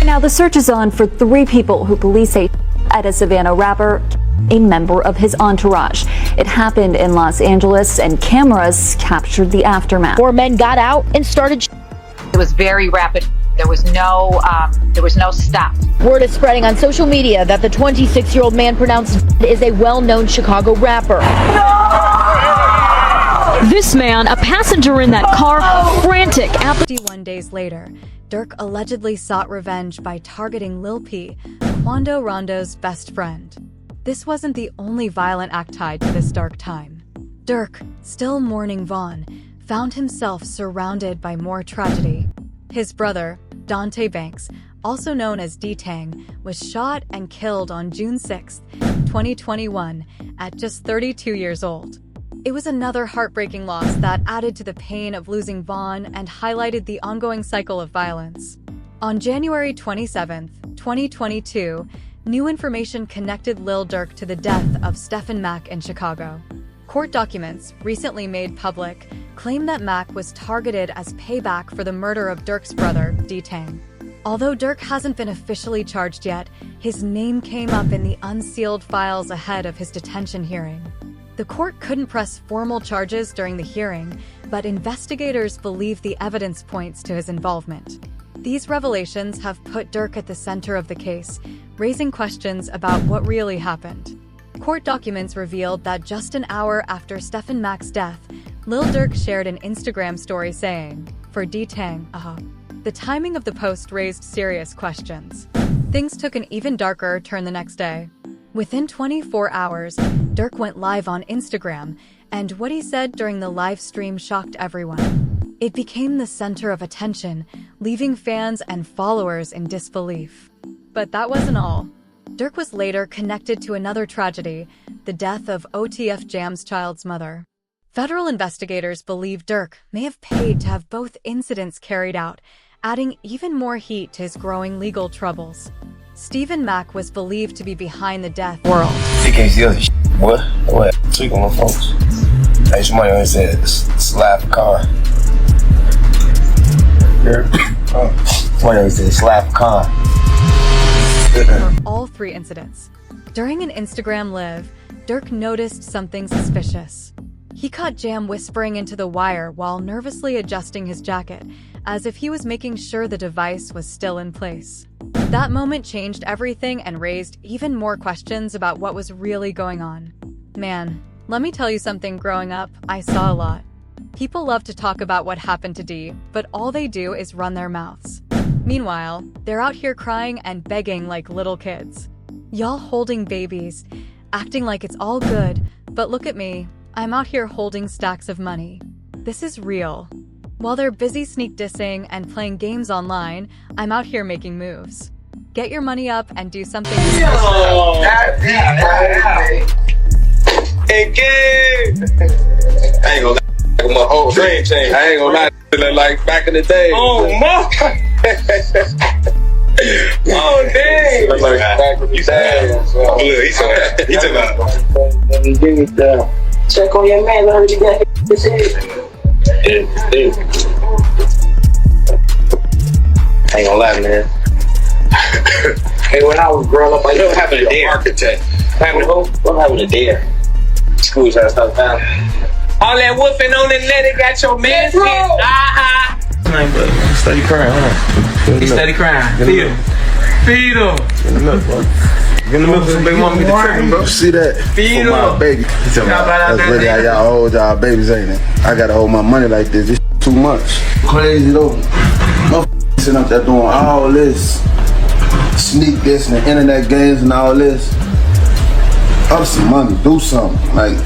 now, the search is on for 3 people who police say at a Savannah rapper, a member of his entourage. It happened in Los Angeles, and cameras captured the aftermath. 4 men got out and started. It was very rapid. There was no stop. Word is spreading on social media that the 26-year-old man pronounced is a well-known Chicago rapper. This man, a passenger in that car, frantic. 51 days later, Durk allegedly sought revenge by targeting Lil P, Quando Rondo's best friend. This wasn't the only violent act tied to this dark time. Durk, still mourning Vaughn, found himself surrounded by more tragedy. His brother, Dante Banks, also known as D-Tang, was shot and killed on June 6, 2021, at just 32 years old. It was another heartbreaking loss that added to the pain of losing Vaughn and highlighted the ongoing cycle of violence. On January 27, 2022, new information connected Lil Durk to the death of Stephen Mack in Chicago. Court documents, recently made public, claim that Mack was targeted as payback for the murder of Durk's brother, D-Tang. Although Durk hasn't been officially charged yet, his name came up in the unsealed files ahead of his detention hearing. The court couldn't press formal charges during the hearing, but investigators believe the evidence points to his involvement. These revelations have put Durk at the center of the case, raising questions about what really happened. Court documents revealed that just an hour after Stephen Mack's death, Lil Durk shared an Instagram story saying, "For D-Tang, The timing of the post raised serious questions. Things took an even darker turn the next day. Within 24 hours, Durk went live on Instagram, and what he said during the live stream shocked everyone. It became the center of attention, leaving fans and followers in disbelief. But that wasn't all. Durk was later connected to another tragedy, the death of OTF Jam's child's mother. Federal investigators believe Durk may have paid to have both incidents carried out, adding even more heat to his growing legal troubles. Stephen Mack was believed to be behind the death. World. You can't see other shit. What? Tweak on my folks. Hey, somebody always said, slap a car. Somebody always said, slap a car. For all 3 incidents. During an Instagram live, Durk noticed something suspicious. He caught Jam whispering into the wire while nervously adjusting his jacket, as if he was making sure the device was still in place. That moment changed everything and raised even more questions about what was really going on. Man, let me tell you something, growing up, I saw a lot. People love to talk about what happened to D, but all they do is run their mouths. Meanwhile, they're out here crying and begging like little kids. Y'all holding babies, acting like it's all good, but look at me, I'm out here holding stacks of money. This is real. While they're busy sneak dissing and playing games online, I'm out here making moves. Get your money up and do something. Hey, kid! I ain't gonna lie, my whole dream changed. I ain't gonna lie, like back in the day. Oh, my! Oh, dang! Like back in the day. Look, he took out. Check on your man, I heard you got his head. I ain't gonna lie, man. Hey, when I was growing up, I What happened to Dare? Architect. What happened to Dare? School trying to stop down. All that woofing on the net, it got your man shit. Steady crying, huh? He steady crying. Feed him. Feed him. Get in the milk, bro. Get in the milk so the baby mama get the tripping, bro. See that? Feed For my him. baby. He tell me, that's really how y'all hold y'all babies, ain't it? I gotta hold my money like this. This too much. Crazy though. No sitting up there doing all this. Sneak this and the internet games and all this. Up some money, do something. Like,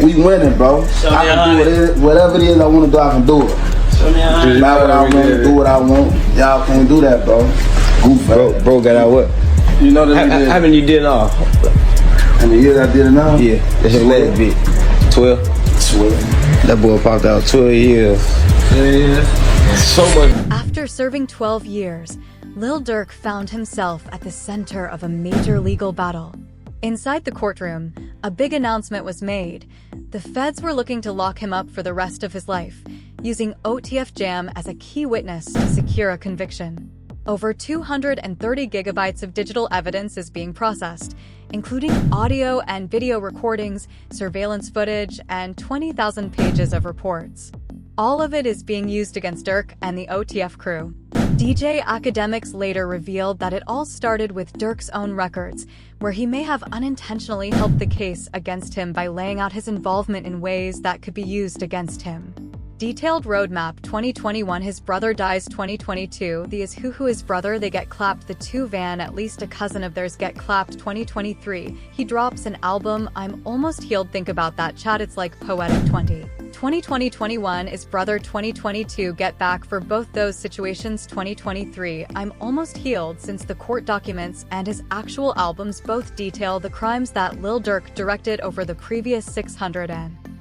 we winning, bro. I can do whatever it is I want to do, I can do it. Not what I want to do what I want. Y'all can't do that, bro. Goof, bro got out what? You know that How many you did it all? And the years I did it now? Yeah, that's your last bit. 12? 12. That boy popped out 12 years. Yeah. So much. After serving 12 years, Lil Durk found himself at the center of a major legal battle. Inside the courtroom, a big announcement was made. The feds were looking to lock him up for the rest of his life, using OTF Jam as a key witness to secure a conviction. Over 230 gigabytes of digital evidence is being processed, including audio and video recordings, surveillance footage, and 20,000 pages of reports. All of it is being used against Durk and the OTF crew. DJ Academics later revealed that it all started with Durk's own records, where he may have unintentionally helped the case against him by laying out his involvement in ways that could be used against him. Detailed roadmap 2021 His brother dies 2022 The is who his brother they get clapped The two van at least a cousin of theirs get clapped 2023 He drops an album I'm almost healed think about that chat it's like poetic 2021 is brother 2022 get back for both those situations 2023 I'm almost healed since the court documents and his actual albums both detail the crimes that Lil Durk directed over the previous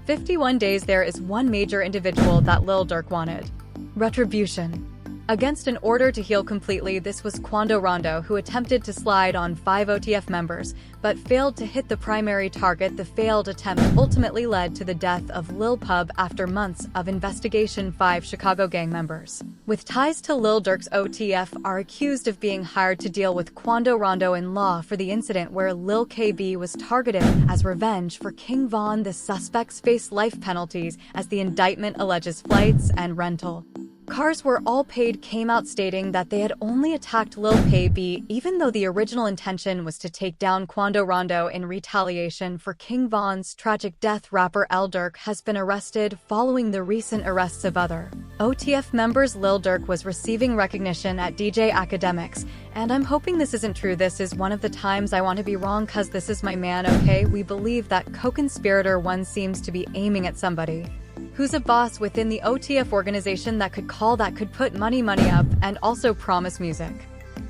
651 days. There is one major individual that Lil Durk wanted. Retribution. Against an order to heal completely, this was Quando Rondo, who attempted to slide on 5 OTF members, but failed to hit the primary target. The failed attempt ultimately led to the death of Lil Pub after months of investigation. 5 Chicago gang members with ties to Lil Durk's OTF are accused of being hired to deal with Quando Rondo in law for the incident where Lil KB was targeted as revenge for King Von. The suspects face life penalties as the indictment alleges flights and rental cars were all paid. Came out stating that they had only attacked Lil KB, even though the original intention was to take down Quando Rondo in retaliation for King Von's tragic death. Rapper Lil Durk has been arrested following the recent arrests of other OTF members. Lil Durk was receiving recognition at DJ Academics, and I'm hoping this isn't true. This is one of the times I want to be wrong, cause this is my man, okay? We believe that co-conspirator 1 seems to be aiming at somebody who's a boss within the OTF organization that could put money up and also promise music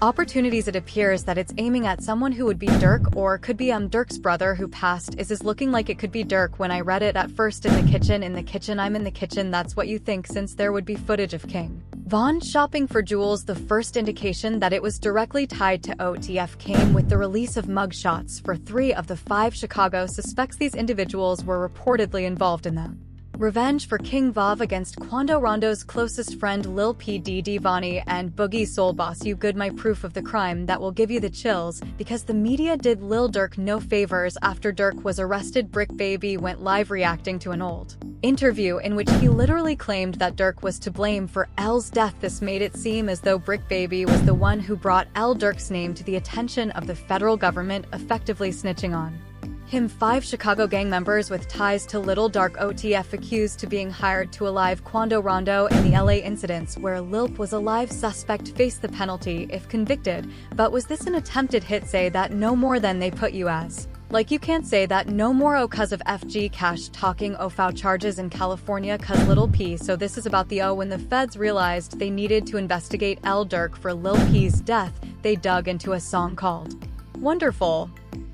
opportunities. It appears that it's aiming at someone who would be Durk or could be Durk's brother who passed. Is looking like it could be Durk. When I read it at first, I'm in the kitchen, that's what you think, since there would be footage of King Von shopping for jewels. The first indication that it was directly tied to OTF came with the release of mugshots for 3 of the 5 Chicago suspects. These individuals were reportedly involved in them. Revenge for King Vav against Quando Rondo's closest friend Lil P. D. Divani and Boogie Soul Boss. You good, my proof of the crime that will give you the chills, because the media did Lil Durk no favors after Durk was arrested. Brick Baby went live reacting to an old interview in which he literally claimed that Durk was to blame for L's death. This made it seem as though Brick Baby was the one who brought Lil Durk's name to the attention of the federal government, effectively snitching on him. 5 Chicago gang members with ties to Lil Durk OTF accused to being hired to alive Quando Rondo in the LA incidents where Lil was a live suspect face the penalty if convicted. But was this an attempted hit? Say that no more than they put you as. Like you can't say that no more cause of FG Cash talking OFAO charges in California cause Lil P. So this is about the when the feds realized they needed to investigate Lil Durk for Lil P's death, they dug into a song called Wonderful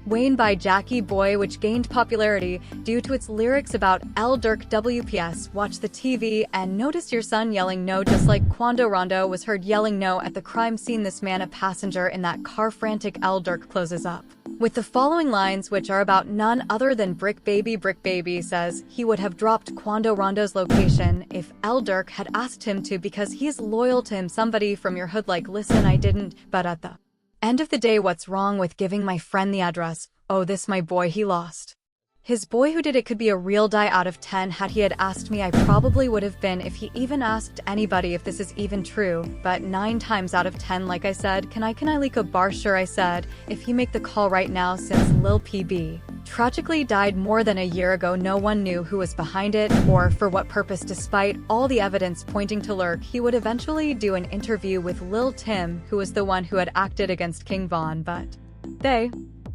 Wayne by Jackie Boy, which gained popularity due to its lyrics about Lil Durk. WPS, watch the TV and notice your son yelling no, just like Quando Rondo was heard yelling no at the crime scene. This man, a passenger in that car, frantic. Lil Durk closes up with the following lines, which are about none other than Brick Baby. Brick Baby says he would have dropped Quando Rondo's location if Lil Durk had asked him to, because he is loyal to him. Somebody from your hood like, listen, I didn't, but at the end of the day, what's wrong with giving my friend the address? Oh, this my boy, he lost his boy. Who did it? Could be a real die out of 10. Had he had asked me, I probably would have been, if he even asked anybody if this is even true. But 9 times out of 10, like I said, can I leak a bar? Sure, I said, if he make the call right now, since Lil PB tragically died more than a year ago, no one knew who was behind it or for what purpose. Despite all the evidence pointing to Lurk, he would eventually do an interview with Lil Tim, who was the one who had acted against King Von, but they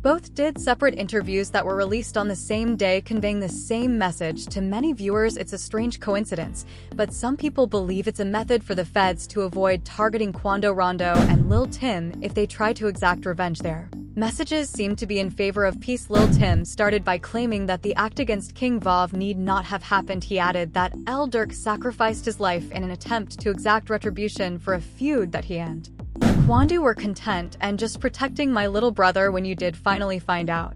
both did separate interviews that were released on the same day, conveying the same message to many viewers. It's a strange coincidence, but some people believe it's a method for the feds to avoid targeting Quando Rondo and Lil Tim if they try to exact revenge. Their messages seem to be in favor of peace. Lil Tim started by claiming that the act against King Vav need not have happened. He added that Lil Durk sacrificed his life in an attempt to exact retribution for a feud that he and Quando were content and just protecting my little brother. When you did finally find out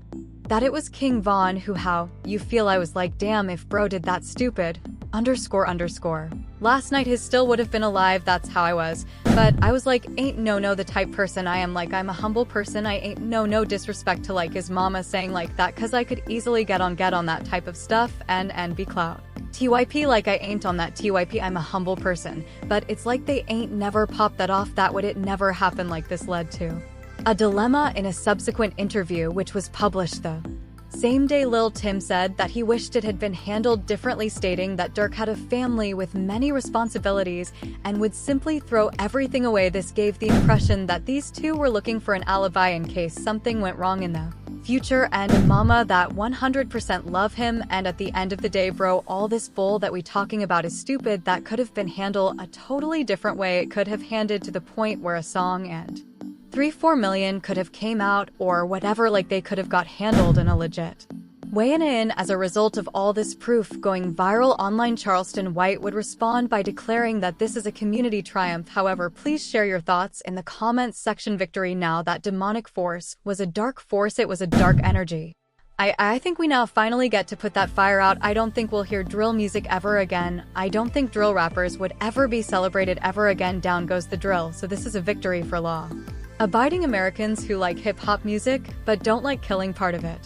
that it was King Von, who how you feel? I was like, damn, if bro did that stupid ___. Last night his still would have been alive, that's how I was. But I was like, ain't no the type person I am, like I'm a humble person, I ain't no disrespect to like his mama saying like that, cause I could easily get on that type of stuff and be clout. TYP, like I ain't on that TYP, I'm a humble person. But it's like they ain't never popped that off, that would it never happen like this led to a dilemma in a subsequent interview which was published though. Same day Lil Tim said that he wished it had been handled differently, stating that Durk had a family with many responsibilities and would simply throw everything away. This gave the impression that these two were looking for an alibi in case something went wrong in the future, and mama that 100% love him, and at the end of the day bro, all this bull that we talking about is stupid, that could have been handled a totally different way. It could have handed to the point where a song and 3-4 million could have came out or whatever, like they could have got handled in a legit way. In as a result of all this proof going viral online, Charleston White would respond by declaring that this is a community triumph. However, please share your thoughts in the comments section. Victory now, that demonic force was a dark force, it was a dark energy. I think we now finally get to put that fire out. I don't think we'll hear drill music ever again. I don't think drill rappers would ever be celebrated ever again. Down goes the drill. So this is a victory for law abiding Americans who like hip-hop music but don't like killing part of it.